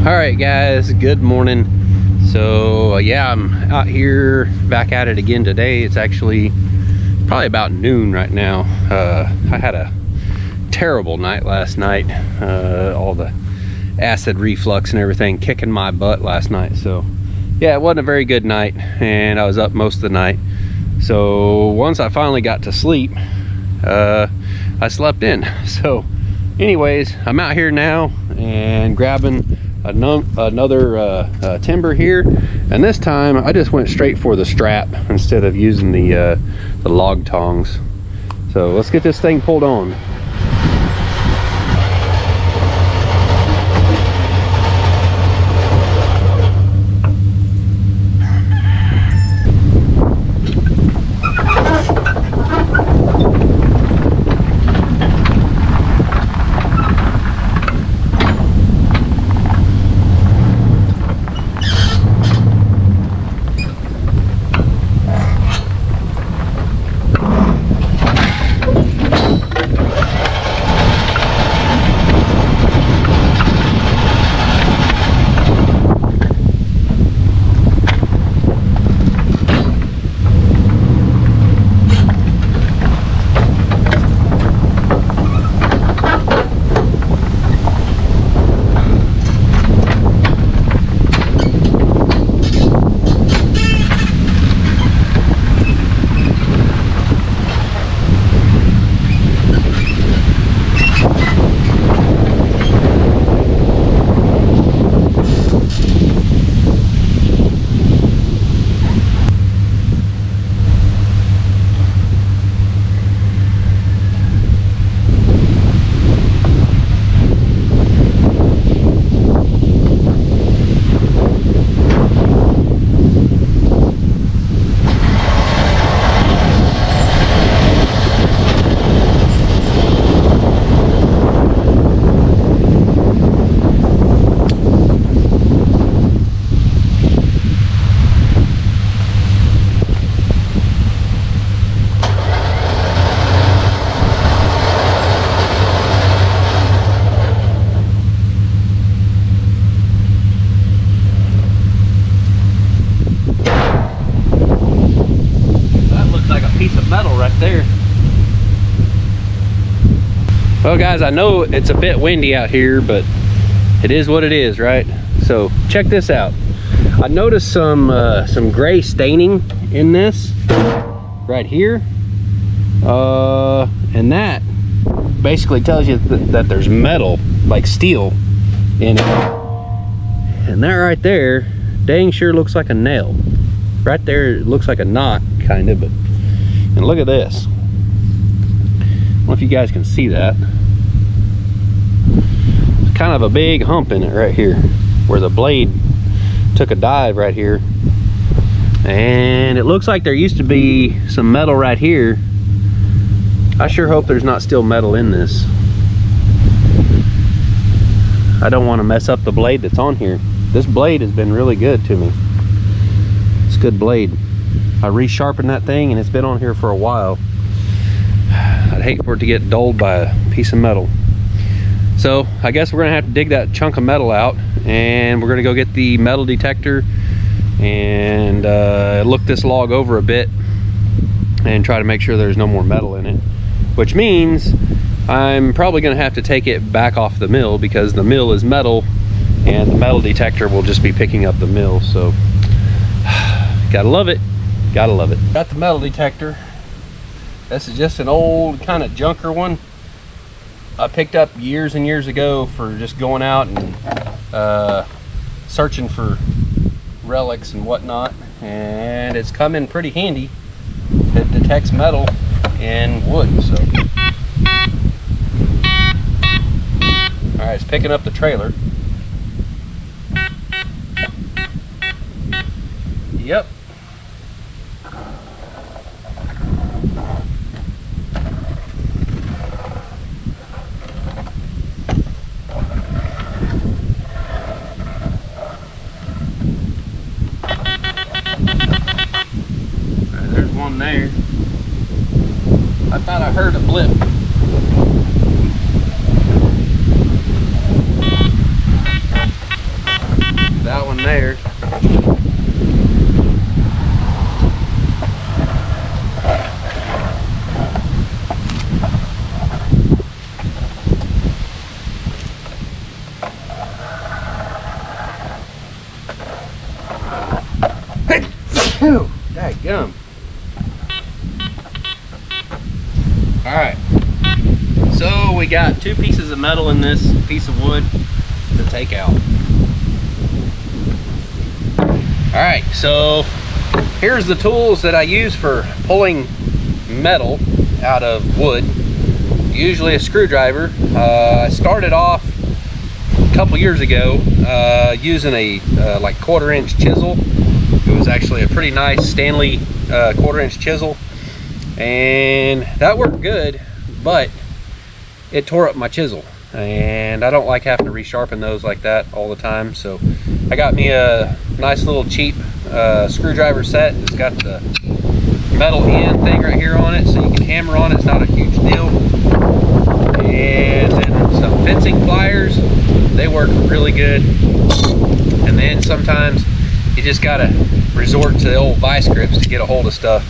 All right, guys, good morning. So yeah, I'm out here back at it again today. It's actually probably about noon right now. I had a terrible night last night. All the acid reflux and everything kicking my butt last night. So yeah, it wasn't a very good night, and I was up most of the night. So once I finally got to sleep, I slept in. So anyways, I'm out here now and grabbing another timber here, and this time I just went straight for the strap instead of using the log tongs. So let's get this thing pulled on. There. Well guys, I know it's a bit windy out here, but it is what it is, right? So check this out. I noticed some gray staining in this right here, and that basically tells you that there's metal, like steel, in it. And that right there dang sure looks like a nail. Right there it looks like a knot, kind of, but and look at this. I don't know if you guys can see that. It's kind of a big hump in it right here, where the blade took a dive right here. And it looks like there used to be some metal right here. I sure hope there's not still metal in this. I don't want to mess up the blade that's on here. This blade has been really good to me. It's a good blade. I resharpened that thing and it's been on here for a while. I'd hate for it to get dulled by a piece of metal. So I guess we're gonna have to dig that chunk of metal out, and we're gonna go get the metal detector and look this log over a bit and try to make sure there's no more metal in it, which means I'm probably gonna have to take it back off the mill, because the mill is metal and the metal detector will just be picking up the mill. So gotta love it. Gotta love it. Got the metal detector. This is just an old kind of junker one I picked up years and years ago for just going out and searching for relics and whatnot, and it's come in pretty handy. It detects metal and wood. So all right, it's picking up the trailer. Yep. There's one there. I thought I heard a blip. Whew, dadgum. All right, so we got 2 pieces of metal in this piece of wood to take out. All right, so here's the tools that I use for pulling metal out of wood. Usually a screwdriver. I started off a couple years ago using a like 1/4-inch chisel. It was actually a pretty nice Stanley 1/4-inch chisel, and that worked good, but it tore up my chisel, and I don't like having to resharpen those like that all the time. So I got me a nice little cheap screwdriver set. It's got the metal end thing right here on it, so you can hammer on it. It's not a huge deal. And then some fencing pliers. They work really good. And then sometimes you just gotta resort to the old vice grips to get a hold of stuff.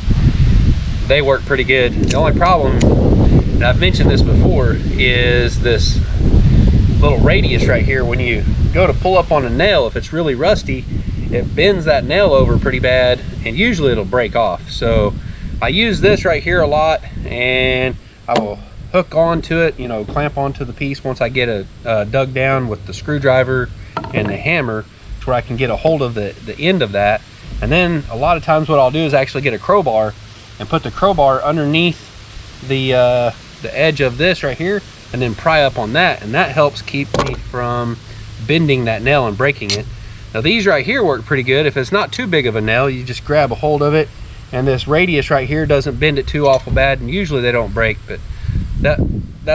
They work pretty good. The only problem, and I've mentioned this before, is this little radius right here. When you go to pull up on a nail, if it's really rusty, it bends that nail over pretty bad, and usually it'll break off. So I use this right here a lot, and I will hook onto it, you know, clamp onto the piece once I get it dug down with the screwdriver and the hammer, to where I can get a hold of the end of that. And then a lot of times what I'll do is actually get a crowbar and put the crowbar underneath the edge of this right here, and then pry up on that, and that helps keep me from bending that nail and breaking it. Now these right here work pretty good. If it's not too big of a nail, you just grab a hold of it, and this radius right here doesn't bend it too awful bad, and usually they don't break. But that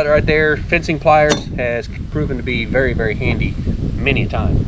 right there, fencing pliers, has proven to be very, very handy many a time.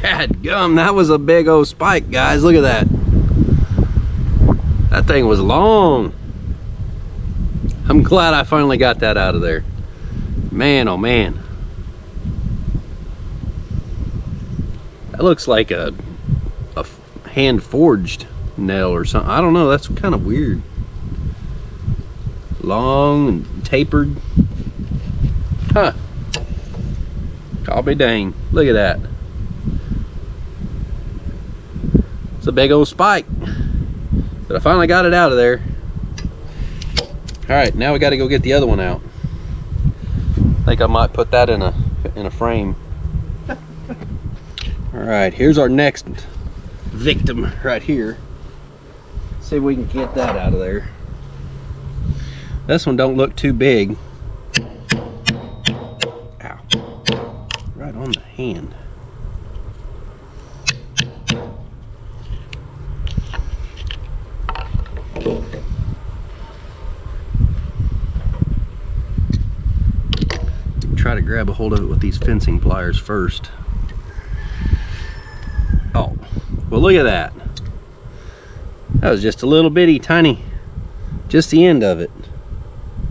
Dadgum, that was a big old spike, guys. Look at that. That thing was long. I'm glad I finally got that out of there. Man, oh man. That looks like a hand forged nail or something. I don't know, that's kind of weird. Long and tapered. Huh. I'll be dang. Look at that. It's a big old spike. But I finally got it out of there. Alright, now we got to go get the other one out. I think I might put that in a frame. Alright, here's our next victim right here. See if we can get that out of there. This one don't look too big. Ow. Right on the hand. Try to grab a hold of it with these fencing pliers first. Oh, well look at that. That was just a little bitty tiny, just the end of it.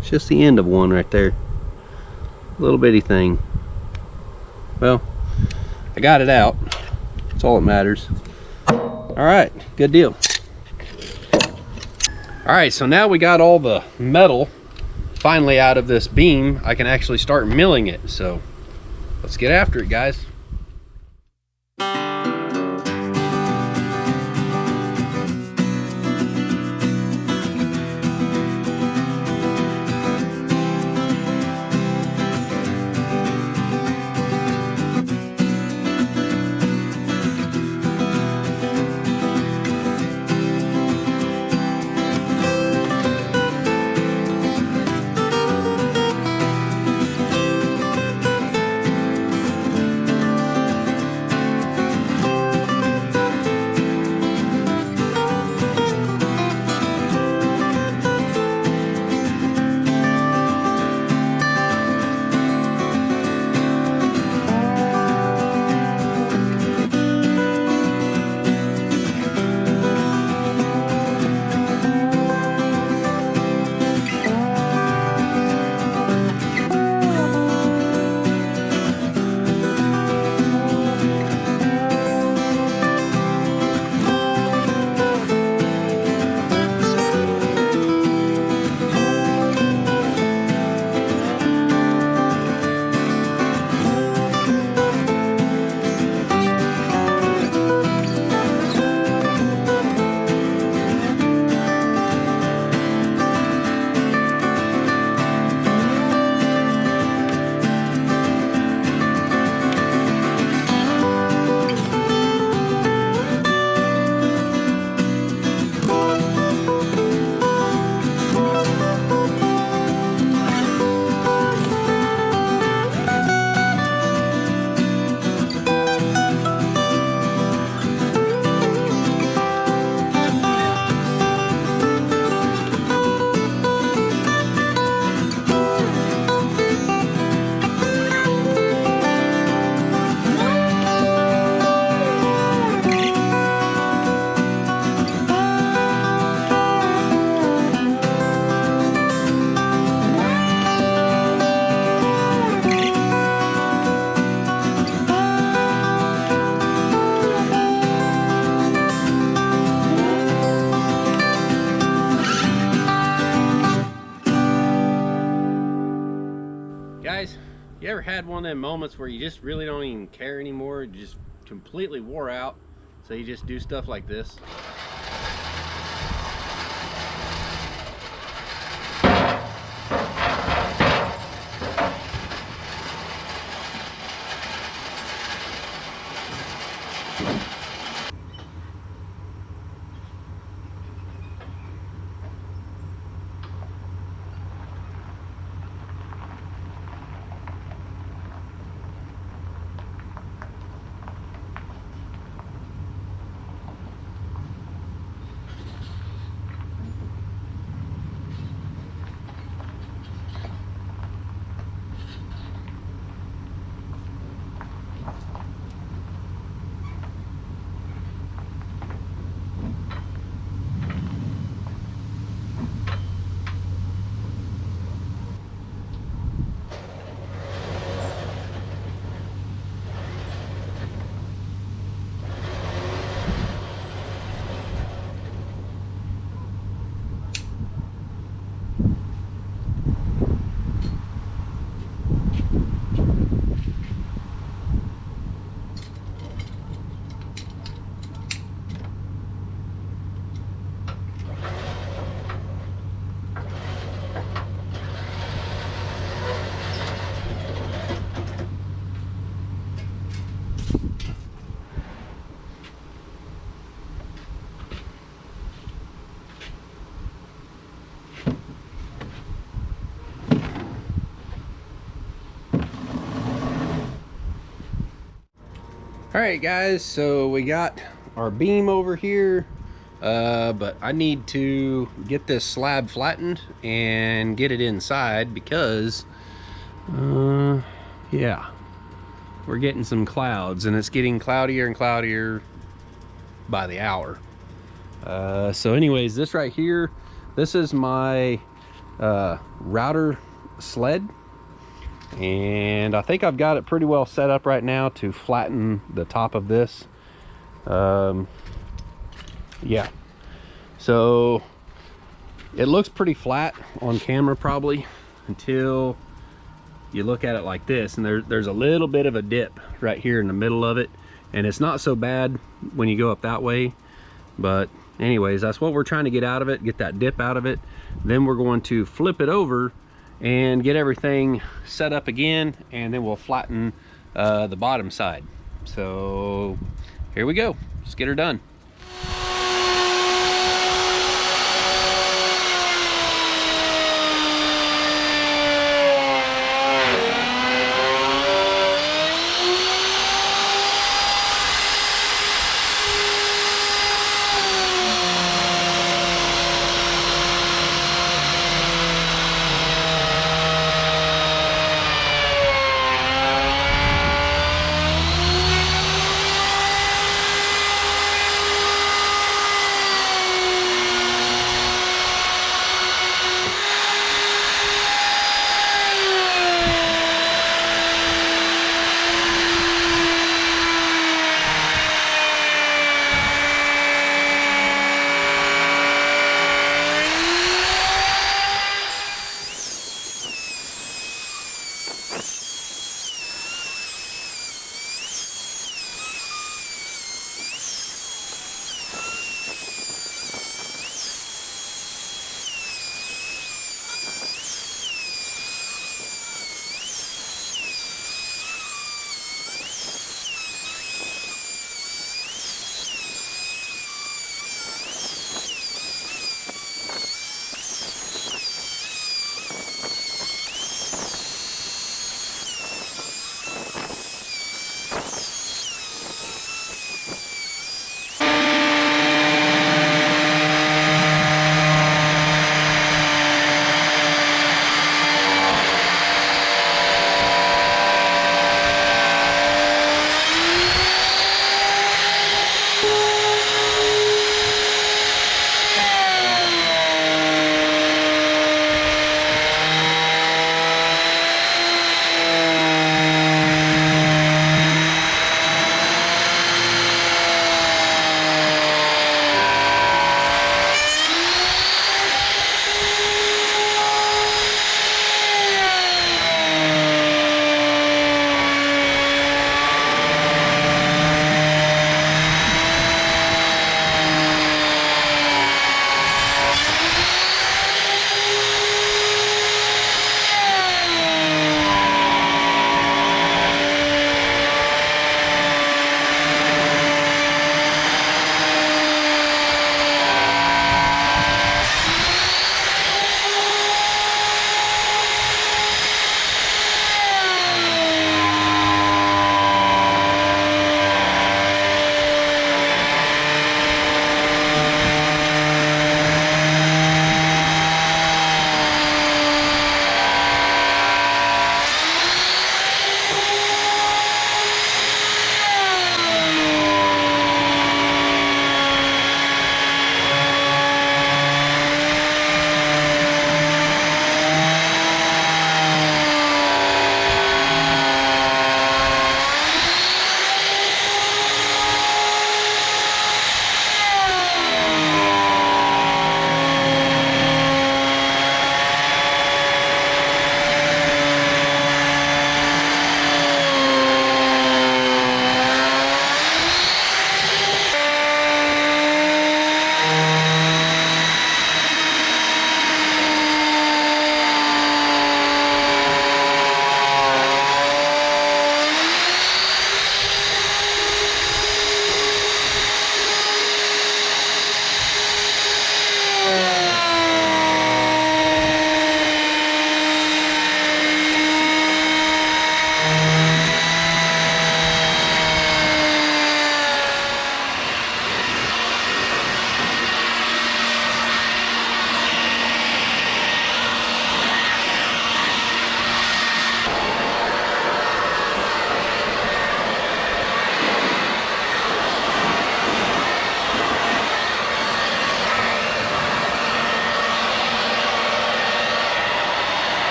It's just the end of one right there. Little bitty thing. Well, I got it out. That's all that matters. All right, good deal. All right, so now we got all the metal finally out of this beam. I can actually start milling it. So let's get after it, guys. Guys, you ever had one of them moments where you just really don't even care anymore? You just completely wore out, so you just do stuff like this? All right, guys, so we got our beam over here, but I need to get this slab flattened and get it inside because, yeah, we're getting some clouds, and it's getting cloudier and cloudier by the hour. So anyways, this right here, this is my router sled, and I think I've got it pretty well set up right now to flatten the top of this. Yeah, so it looks pretty flat on camera probably until you look at it like this, and there's a little bit of a dip right here in the middle of it, and it's not so bad when you go up that way. But anyways, that's what we're trying to get out of it, get that dip out of it. Then we're going to flip it over and get everything set up again, and then we'll flatten the bottom side. So here we go, let's get her done.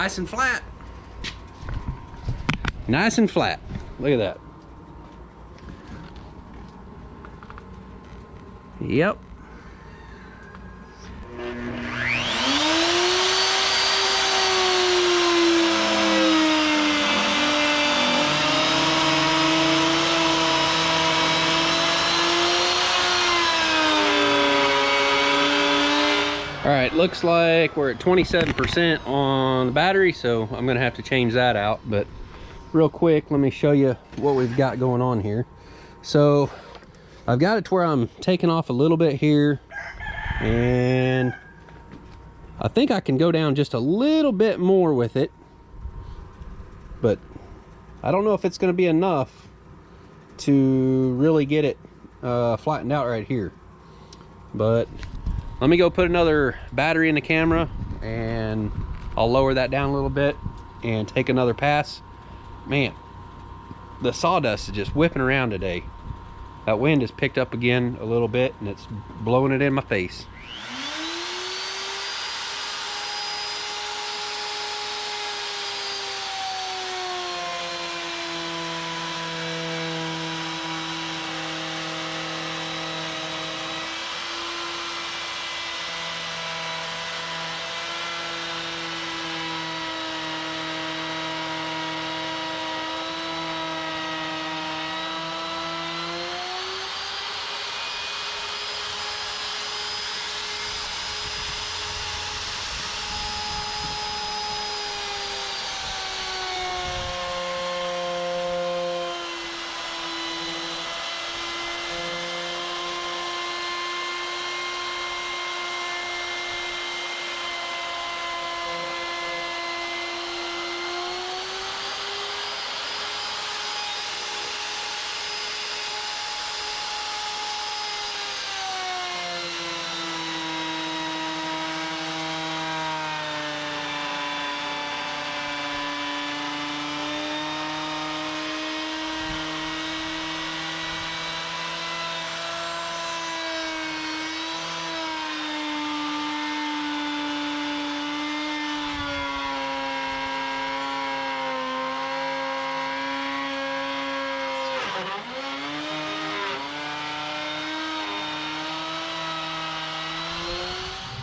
Nice and flat. Nice and flat. Look at that. Yep. All right, looks like we're at 27% on the battery, so I'm gonna have to change that out. But real quick, let me show you what we've got going on here. So I've got it to where I'm taking off a little bit here, and I think I can go down just a little bit more with it, but I don't know if it's gonna be enough to really get it flattened out right here. But let me go put another battery in the camera, and I'll lower that down a little bit and take another pass. Man, the sawdust is just whipping around today. That wind has picked up again a little bit, and it's blowing it in my face.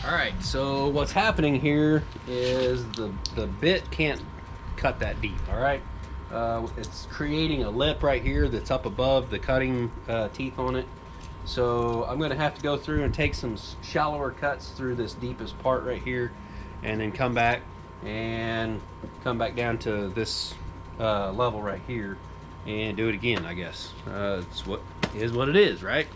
All right, so what's happening here is the bit can't cut that deep. All right, it's creating a lip right here that's up above the cutting teeth on it. So I'm gonna have to go through and take some shallower cuts through this deepest part right here, and then come back down to this level right here and do it again, I guess. It's what it is, right?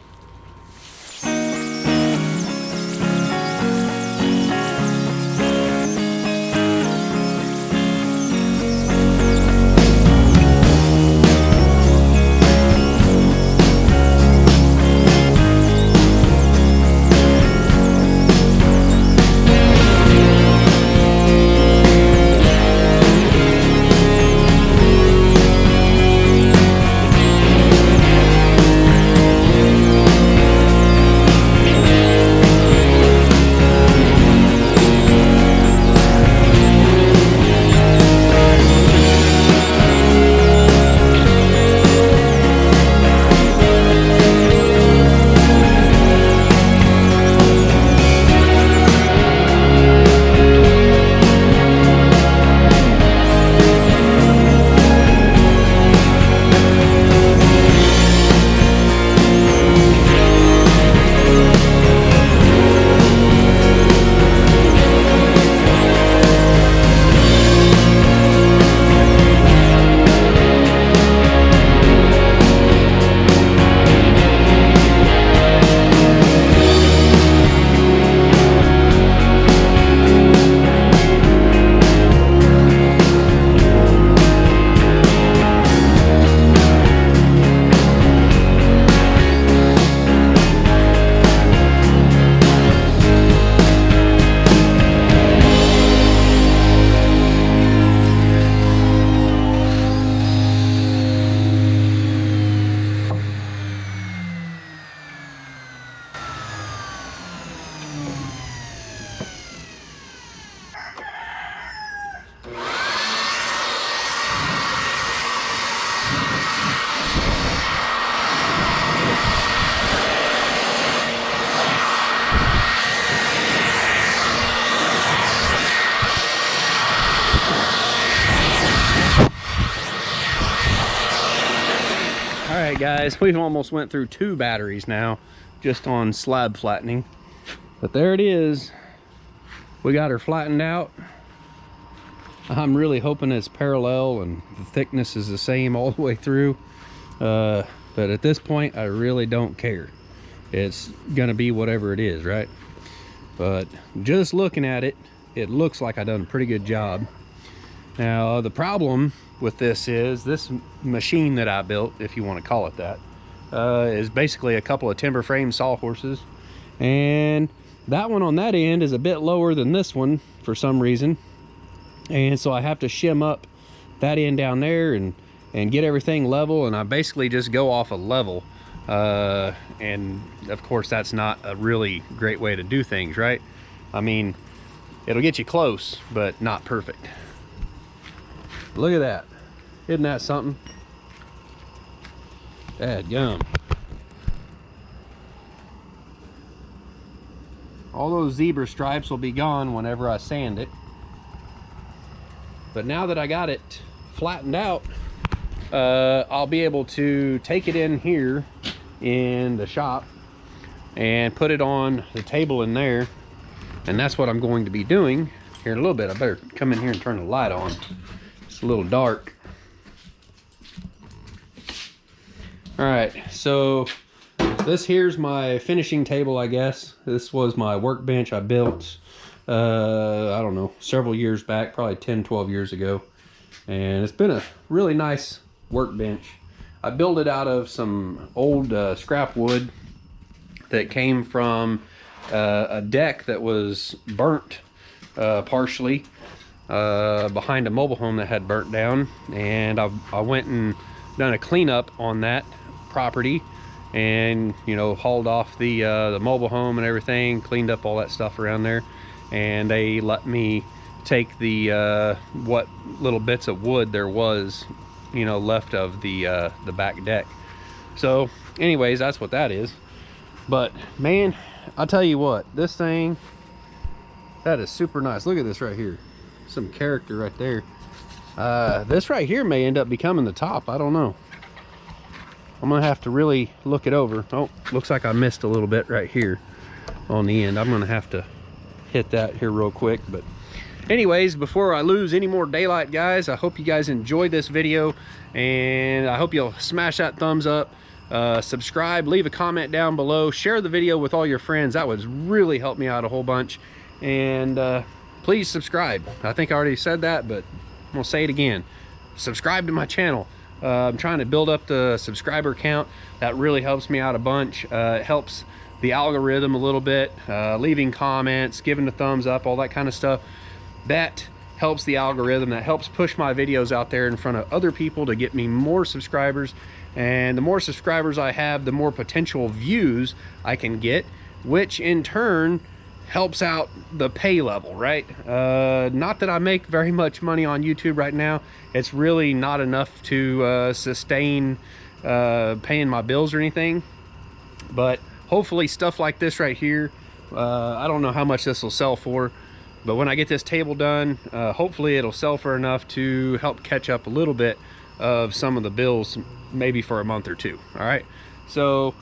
right, guys, we've almost went through 2 batteries now just on slab flattening, but there it is. We got her flattened out. I'm really hoping it's parallel and the thickness is the same all the way through, but at this point I really don't care. It's gonna be whatever it is, right? But just looking at it, it looks like I've done a pretty good job. Now the problem with this is this machine that I built, if you want to call it that, is basically a couple of timber frame sawhorses, and that one on that end is a bit lower than this one for some reason, and so I have to shim up that end down there and get everything level, and I basically just go off a level, and of course that's not a really great way to do things, right? I mean, it'll get you close but not perfect. Look at that. Isn't that something? Dadgum. All those zebra stripes will be gone whenever I sand it. But now that I got it flattened out, I'll be able to take it in here in the shop and put it on the table in there. And that's what I'm going to be doing here in a little bit. I better come in here and turn the light on. It's a little dark. All right, so this here's my finishing table, I guess. This was my workbench I built, I don't know, several years back, probably 10, 12 years ago. And it's been a really nice workbench. I built it out of some old scrap wood that came from a deck that was burnt partially behind a mobile home that had burnt down, and I went and done a cleanup on that property, and you know, hauled off the mobile home and everything, cleaned up all that stuff around there, and they let me take the what little bits of wood there was, you know, left of the back deck. So anyways, that's what that is. But man, I'll tell you what, this thing, that is super nice. Look at this right here. Some character right there. This right here may end up becoming the top. I don't know. I'm gonna have to really look it over. Oh, looks like I missed a little bit right here on the end. I'm gonna have to hit that here real quick. But anyways, before I lose any more daylight, guys, I hope you guys enjoyed this video, and I hope you'll smash that thumbs up, subscribe, leave a comment down below, share the video with all your friends. That would really help me out a whole bunch. And please subscribe. I think I already said that, but I'm gonna say it again. Subscribe to my channel. I'm trying to build up the subscriber count. That really helps me out a bunch. It helps the algorithm a little bit. Leaving comments, giving a thumbs up, all that kind of stuff. That helps the algorithm. That helps push my videos out there in front of other people to get me more subscribers. And the more subscribers I have, the more potential views I can get, which in turn helps out the pay level, right? Not that I make very much money on YouTube right now. It's really not enough to sustain paying my bills or anything. But hopefully stuff like this right here, I don't know how much this will sell for, but when I get this table done, hopefully it'll sell for enough to help catch up a little bit of some of the bills, maybe for a month or two. All right, so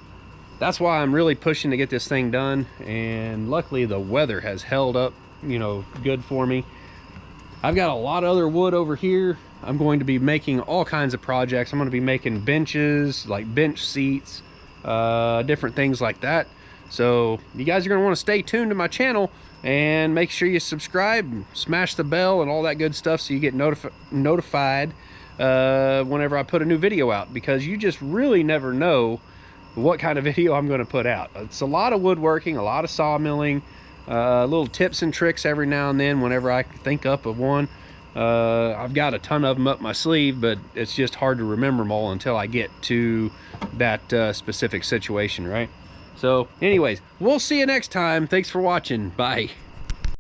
that's why I'm really pushing to get this thing done, and luckily the weather has held up, you know, good for me. I've got a lot of other wood over here. I'm going to be making all kinds of projects. I'm going to be making benches, like bench seats, different things like that. So you guys are going to want to stay tuned to my channel, and make sure you subscribe, smash the bell and all that good stuff so you get notified whenever I put a new video out, because you just really never know what kind of video I'm going to put out. It's a lot of woodworking, a lot of sawmilling, little tips and tricks every now and then whenever I think up of one. I've got a ton of them up my sleeve, but it's just hard to remember them all until I get to that specific situation, right? So anyways, we'll see you next time. Thanks for watching. Bye.